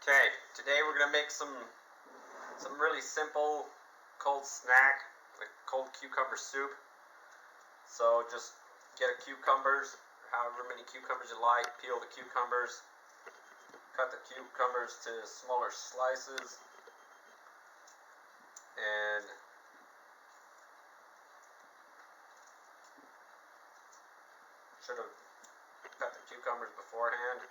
Okay, today we're gonna make some really simple cold snack, like cold cucumber soup. So just get cucumbers, however many cucumbers you like, peel the cucumbers, cut the cucumbers to smaller slices, and should have cut the cucumbers beforehand.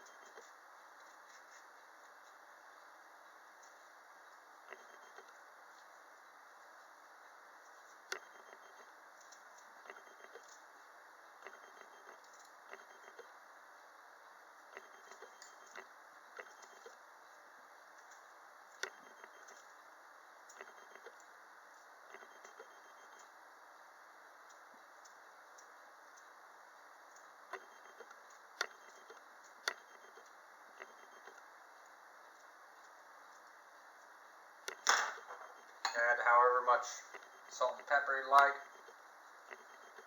Add however much salt and pepper you like.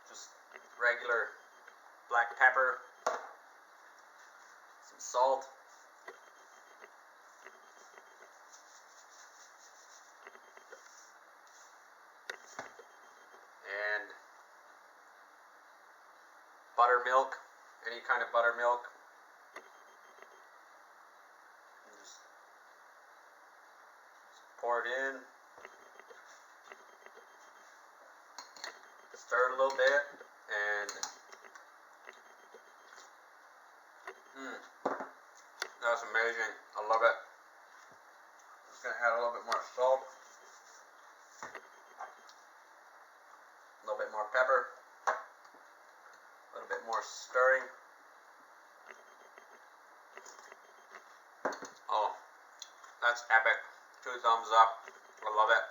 Just regular black pepper, some salt, and buttermilk, any kind of buttermilk. Just pour it in, stir it a little bit, and that's amazing. I love it. Just gonna add a little bit more salt, a little bit more pepper, a little bit more stirring. Oh, that's epic. 2 thumbs up. I love it.